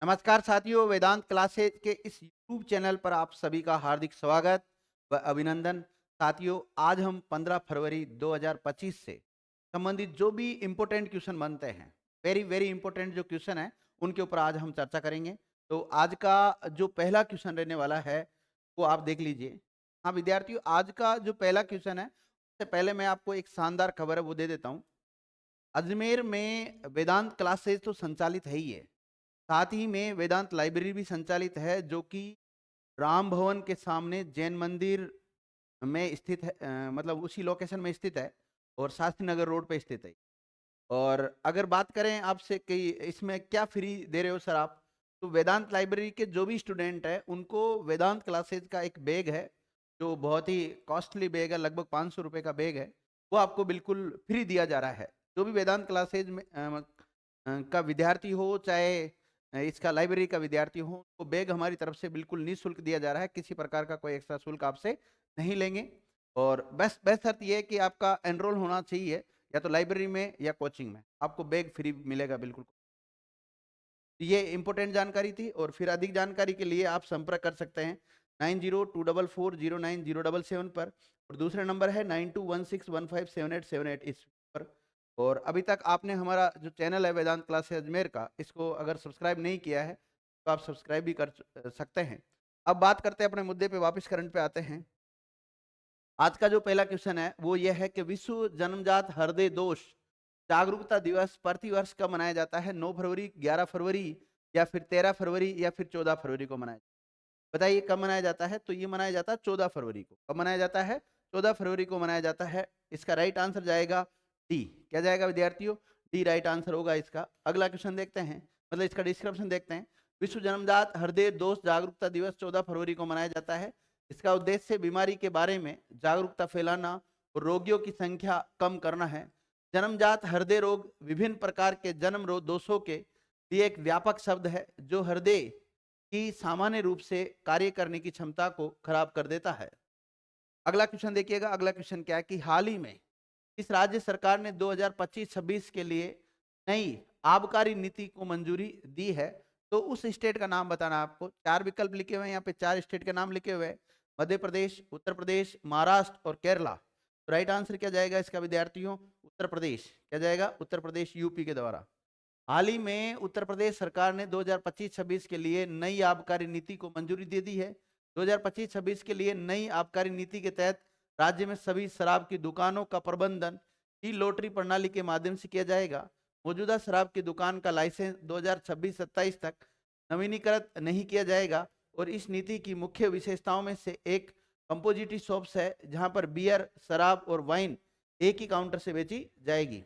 नमस्कार साथियों, वेदांत क्लासेज के इस यूट्यूब चैनल पर आप सभी का हार्दिक स्वागत व अभिनंदन। साथियों, आज हम 15 फरवरी 2025 से संबंधित जो भी इम्पोर्टेंट क्वेश्चन बनते हैं, वेरी वेरी इंपॉर्टेंट जो क्वेश्चन है, उनके ऊपर आज हम चर्चा करेंगे। तो आज का जो पहला क्वेश्चन रहने वाला है, वो आप देख लीजिए। हाँ विद्यार्थियों, आज का जो पहला क्वेश्चन है, उससे पहले मैं आपको एक शानदार खबर है वो दे देता हूँ। अजमेर में वेदांत क्लासेज तो संचालित है ही है, साथ ही में वेदांत लाइब्रेरी भी संचालित है, जो कि राम भवन के सामने जैन मंदिर में स्थित है। मतलब उसी लोकेशन में स्थित है और शास्त्री नगर रोड पे स्थित है। और अगर बात करें आपसे कि इसमें क्या फ्री दे रहे हो सर आप, तो वेदांत लाइब्रेरी के जो भी स्टूडेंट है उनको वेदांत क्लासेज का एक बैग है, जो बहुत ही कॉस्टली बैग है, लगभग 500 रुपये का बैग है। वो आपको बिल्कुल फ्री दिया जा रहा है। जो भी वेदांत क्लासेज में का विद्यार्थी हो, चाहे इसका लाइब्रेरी का विद्यार्थी हो, तो बैग हमारी तरफ से बिल्कुल निःशुल्क दिया जा रहा है। किसी प्रकार का कोई एक्स्ट्रा शुल्क आपसे नहीं लेंगे। और बस बेस्ट शर्त यह है कि आपका एनरोल होना चाहिए, या तो लाइब्रेरी में या कोचिंग में, आपको बैग फ्री मिलेगा बिल्कुल। ये इंपॉर्टेंट जानकारी थी। और फिर अधिक जानकारी के लिए आप संपर्क कर सकते हैं 9024409077 पर, और दूसरा नंबर है 9216157878 इस पर। और अभी तक आपने हमारा जो चैनल है वेदांत क्लास अजमेर का, इसको अगर सब्सक्राइब नहीं किया है तो आप सब्सक्राइब भी कर सकते हैं। अब बात करते हैं अपने मुद्दे पे, वापस करंट पे आते हैं। आज का जो पहला क्वेश्चन है वो ये है कि विश्व जन्मजात हृदय दोष जागरूकता दिवस प्रतिवर्ष कब मनाया जाता है? 9 फरवरी, 11 फरवरी, या फिर 13 फरवरी, या फिर 14 फरवरी को मनाया? बताइए कब मनाया जाता है? तो ये मनाया जाता है 14 फरवरी को। कब मनाया जाता है? 14 फरवरी को मनाया जाता है। इसका राइट आंसर जाएगा डी। क्या जाएगा विद्यार्थियों? डी राइट आंसर होगा इसका। अगला क्वेश्चन देखते हैं, मतलब इसका डिस्क्रिप्शन देखते हैं। विश्व जन्मजात हृदय दोष जागरूकता दिवस 14 फरवरी को मनाया जाता है। इसका उद्देश्य बीमारी के बारे में जागरूकता फैलाना और रोगियों की संख्या कम करना है। जन्मजात हृदय रोग विभिन्न प्रकार के जन्म रोग दोषों के लिए एक व्यापक शब्द है, जो हृदय की सामान्य रूप से कार्य करने की क्षमता को खराब कर देता है। अगला क्वेश्चन देखिएगा। अगला क्वेश्चन क्या है कि हाल ही में इस राज्य सरकार ने 2025-26 के लिए नई आबकारी नीति को मंजूरी दी है। तो उस स्टेट का नाम बताना। आपको चार विकल्प लिखे हुए हैं, यहाँ पे चार स्टेट के नाम लिखे हुए हैं: मध्य प्रदेश, उत्तर प्रदेश, महाराष्ट्र और केरला। तो राइट आंसर क्या जाएगा इसका विद्यार्थियों? उत्तर प्रदेश। क्या जाएगा? उत्तर प्रदेश, यूपी के द्वारा। हाल ही में उत्तर प्रदेश सरकार ने 2025-26 के लिए नई आबकारी नीति को मंजूरी दे दी है। 2025-26 के लिए नई आबकारी नीति के तहत राज्य में सभी शराब की दुकानों का प्रबंधन ई लॉटरी प्रणाली के माध्यम से किया जाएगा। मौजूदा शराब की दुकान का लाइसेंस 2026-27 तक नवीनीकृत नहीं किया जाएगा। और इस नीति की मुख्य विशेषताओं में से एक कंपोजिटी शॉप्स है, जहां पर बियर, शराब और वाइन एक ही काउंटर से बेची जाएगी।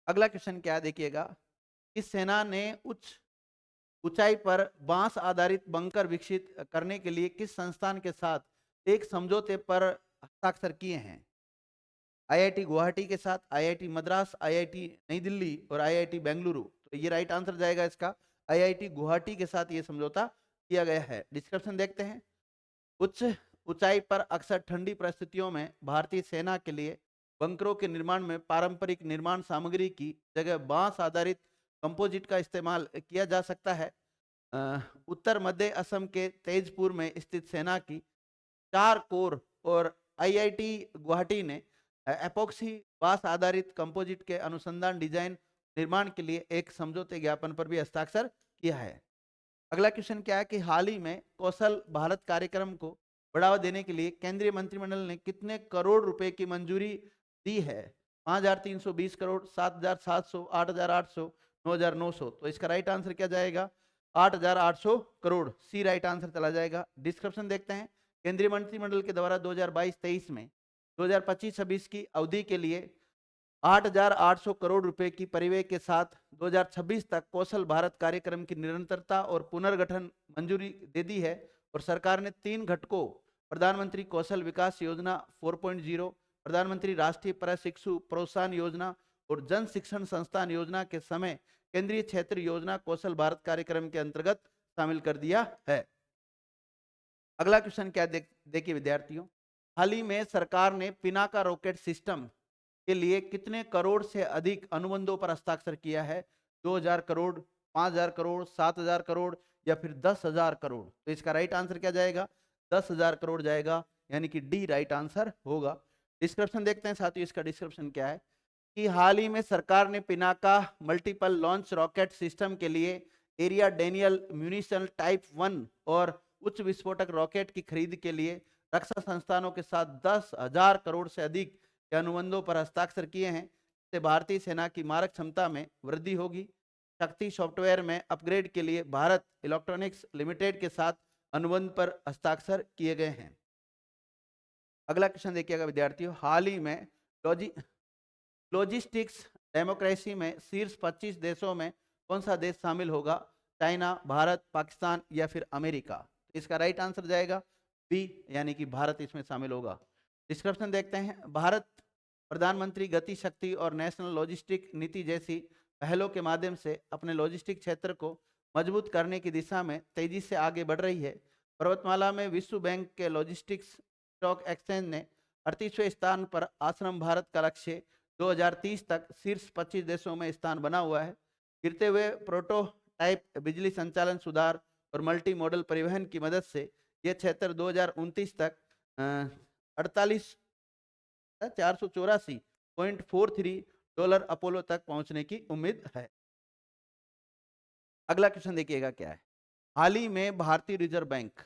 अगला क्वेश्चन क्या देखिएगा। इस सेना ने उच्च ऊंचाई पर बांस आधारित बंकर विकसित करने के लिए किस संस्थान के साथ एक समझौते पर हस्ताक्षर किए हैं? आईआईटी गुवाहाटी के साथ, आईआईटी मद्रास, आईआईटी नई दिल्ली और आईआईटी बेंगलुरु। तो ये राइट आंसर जाएगा इसका। आईआईटी गुवाहाटी के साथ ये समझौता किया गया है। डिस्क्रिप्शन देखते हैं। उच्च ऊंचाई पर अक्सर ठंडी परिस्थितियों में भारतीय सेना के लिए बंकरों के निर्माण में पारंपरिक निर्माण सामग्री की जगह बांस आधारित कंपोजिट का इस्तेमाल किया जा सकता है। उत्तर मध्य असम के तेजपुर में स्थित सेना की 4 कोर और आईआईटी गुवाहाटी ने एपोक्सी बांस आधारित कंपोजिट के अनुसंधान, डिजाइन, निर्माण के लिए एक समझौते ज्ञापन पर भी हस्ताक्षर किया है। अगला क्वेश्चन क्या है कि हाल ही में कौशल भारत कार्यक्रम को बढ़ावा देने के लिए केंद्रीय मंत्रिमंडल ने कितने करोड़ रुपए की मंजूरी दी है? 5,320 करोड़, 7,700, 8,800, 9,900। तो इसका राइट आंसर क्या जाएगा? 8,800 करोड़। सी राइट आंसर चला जाएगा। डिस्क्रिप्शन देखते हैं। केंद्रीय मंत्रिमंडल के द्वारा 2022-23 में 2025-26 की अवधि के लिए 8,800 करोड़ रुपए की परिव्यय के साथ 2026 तक कौशल भारत कार्यक्रम की निरंतरता और पुनर्गठन मंजूरी दे दी है। और सरकार ने 3 घटकों, प्रधानमंत्री कौशल विकास योजना 4.0, प्रधानमंत्री राष्ट्रीय प्रशिक्षु प्रोत्साहन योजना और जन शिक्षण संस्थान योजना के समय केंद्रीय क्षेत्र योजना कौशल भारत कार्यक्रम के अंतर्गत शामिल कर दिया है। अगला क्वेश्चन क्या देखिए विद्यार्थियों। हाल ही में सरकार ने पिनाका रॉकेट सिस्टम के लिए कितने करोड़ से अधिक अनुबंधों पर हस्ताक्षर किया है? 2,000 करोड़, 5,000 करोड़, 7,000 करोड़ या फिर 10,000 करोड़? तो इसका राइट आंसर क्या जाएगा? 10,000 करोड़ जाएगा, यानी कि डी राइट आंसर होगा। डिस्क्रिप्शन देखते हैं साथियों, इसका डिस्क्रिप्शन क्या है कि हाल ही में सरकार ने Pinaka multiple launch rocket system के लिए एरिया डेनियल म्यूनिशन टाइप 1 और उच्च विस्फोटक रॉकेट की खरीद के लिए रक्षा संस्थानों के साथ 10,000 करोड़ से अधिक के अनुबंधों पर हस्ताक्षर किए हैं। इससे भारतीय सेना की मारक क्षमता में वृद्धि होगी। शक्ति सॉफ्टवेयर में अपग्रेड के लिए भारत इलेक्ट्रॉनिक्स लिमिटेड के साथ अनुबंध पर हस्ताक्षर किए गए हैं। अगला क्वेश्चन देखिएगा विद्यार्थियों, हाल ही में लॉजिस्टिक्स डेमोक्रेसी में शीर्ष 25 देशों में कौन सा देश शामिल होगा? चाइना, भारत, पाकिस्तान या फिर अमेरिका? इसका राइट आंसर जाएगा बी, यानी कि भारत इसमें शामिल होगा। डिस्क्रिप्शन देखते हैं, भारत प्रधानमंत्री गति शक्ति और नेशनल लॉजिस्टिक नीति जैसी पहलों के माध्यम से अपने लॉजिस्टिक क्षेत्र को मजबूत करने की दिशा में तेजी से आगे बढ़ रही है। पर्वतमाला में विश्व बैंक के लॉजिस्टिक्स स्टॉक एक्सचेंज ने 38वें स्थान पर आश्रम भारत का लक्ष्य 2030 तक शीर्ष 25 देशों में स्थान बना हुआ है। गिरते हुए प्रोटोटाइप बिजली संचालन सुधार और मल्टी मॉडल परिवहन की मदद से यह क्षेत्र 2029 तक 484.43 डॉलर अपोलो तक पहुंचने की उम्मीद है। अगला क्वेश्चन देखिएगा क्या है, हाल ही में भारतीय रिजर्व बैंक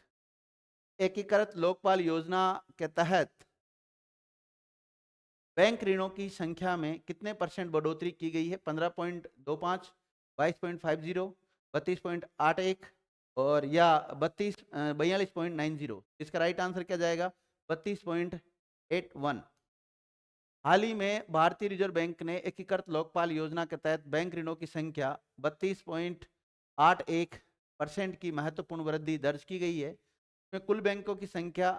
एकीकृत लोकपाल योजना के तहत बैंक ऋणों की संख्या में कितने % बढ़ोतरी की गई है? 15.25, 22.50, 32.81 और या 42.90? इसका राइट आंसर क्या जाएगा? 32.81। हाल ही में भारतीय रिजर्व बैंक ने एकीकृत लोकपाल योजना के तहत बैंक ऋणों की संख्या 32.81% की महत्वपूर्ण वृद्धि दर्ज की गई है। इसमें कुल बैंकों की संख्या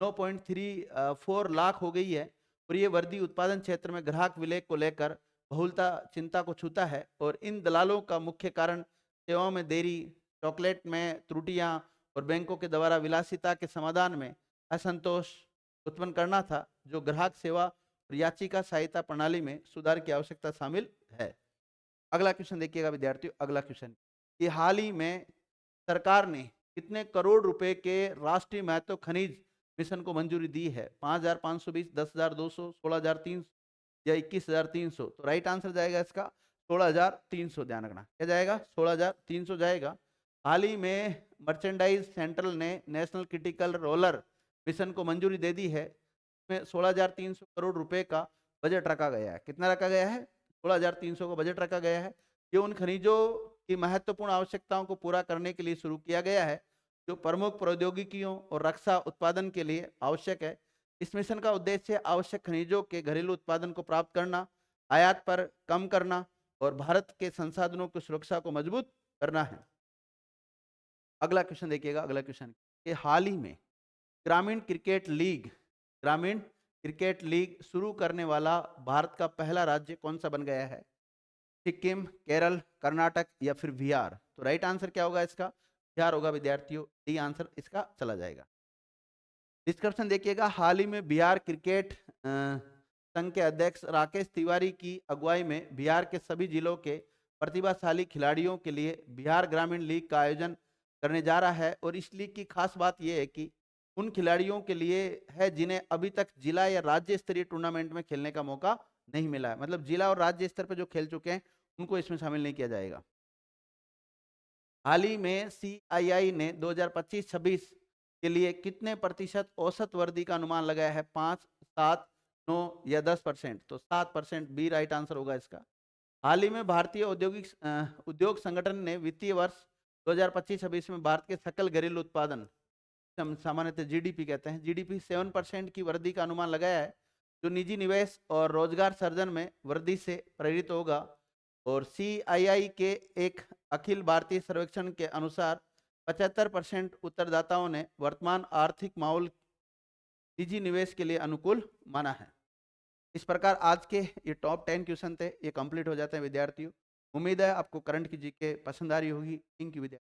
9.34 लाख हो गई है और ये वृद्धि उत्पादन क्षेत्र में ग्राहक विलय को लेकर बहुलता चिंता को छूता है और इन दलालों का मुख्य कारण सेवाओं में देरी, चॉकलेट में त्रुटियां और बैंकों के द्वारा विलासिता के समाधान में असंतोष उत्पन्न करना था, जो ग्राहक सेवा और याचिका सहायता प्रणाली में सुधार की आवश्यकता शामिल है। अगला क्वेश्चन देखिएगा विद्यार्थियों, अगला क्वेश्चन कि हाल ही में सरकार ने कितने करोड़ रुपए के राष्ट्रीय महत्व खनिज मिशन को मंजूरी दी है? 5,520, 10,200, 16,300 या 21,300? तो राइट आंसर जाएगा इसका 16,300। ध्यान रखना क्या जाएगा? 16,300 जाएगा। हाल ही में मर्चेंडाइज सेंट्रल ने नेशनल क्रिटिकल रोलर मिशन को मंजूरी दे दी है। इसमें 16,300 करोड़ रुपए का बजट रखा गया है। कितना रखा गया है? 16,300 का बजट रखा गया है। ये उन खनिजों की महत्वपूर्ण आवश्यकताओं को पूरा करने के लिए शुरू किया गया है जो प्रमुख प्रौद्योगिकियों और रक्षा उत्पादन के लिए आवश्यक है। इस मिशन का उद्देश्य आवश्यक खनिजों के घरेलू उत्पादन को प्राप्त करना, आयात पर कम करना और भारत के संसाधनों की सुरक्षा को मजबूत करना है। अगला क्वेश्चन देखिएगा, अगला क्वेश्चन कि हाल ही में ग्रामीण क्रिकेट लीग शुरू करने वाला भारत का पहला राज्य कौन सा बन गया है? सिक्किम, केरल, कर्नाटक या फिर बिहार? तो राइट आंसर क्या होगा इसका? बिहार होगा विद्यार्थियों, डी आंसर इसका चला जाएगा। डिस्क्रिप्शन देखिएगा, हाल ही में बिहार क्रिकेट संघ के अध्यक्ष राकेश तिवारी की अगुवाई में बिहार के सभी जिलों के प्रतिभाशाली खिलाड़ियों के लिए बिहार ग्रामीण लीग का आयोजन करने जा रहा है और इस लीग की खास बात यह है कि उन खिलाड़ियों के लिए है जिन्हें अभी तक जिला या राज्य स्तरीय टूर्नामेंट में खेलने का मौका नहीं मिला है। मतलब जिला और राज्य स्तर पर जो खेल चुके हैं उनको इसमें शामिल नहीं किया जाएगा। हाल ही में CII ने 2025-26 के लिए कितने % औसत वृद्धि का अनुमान लगाया है? 5, 7, 9 या 10%? तो 7% बी राइट आंसर होगा इसका। हाल ही में भारतीय उद्योग संगठन ने वित्तीय वर्ष 2025-26 में भारत के सकल घरेलू उत्पादन, सामान्यतः GDP कहते हैं, GDP 7% की वृद्धि का अनुमान लगाया है, जो निजी निवेश और रोजगार सर्जन में वृद्धि से प्रेरित होगा। और CII के एक अखिल भारतीय सर्वेक्षण के अनुसार 75% उत्तरदाताओं ने वर्तमान आर्थिक माहौल निजी निवेश के लिए अनुकूल माना है। इस प्रकार आज के ये टॉप 10 क्वेश्चन थे, ये कंप्लीट हो जाते हैं विद्यार्थियों। उम्मीद है आपको करंट की जीके पसंद आ रही होगी। थैंक यू विद्यार्थी।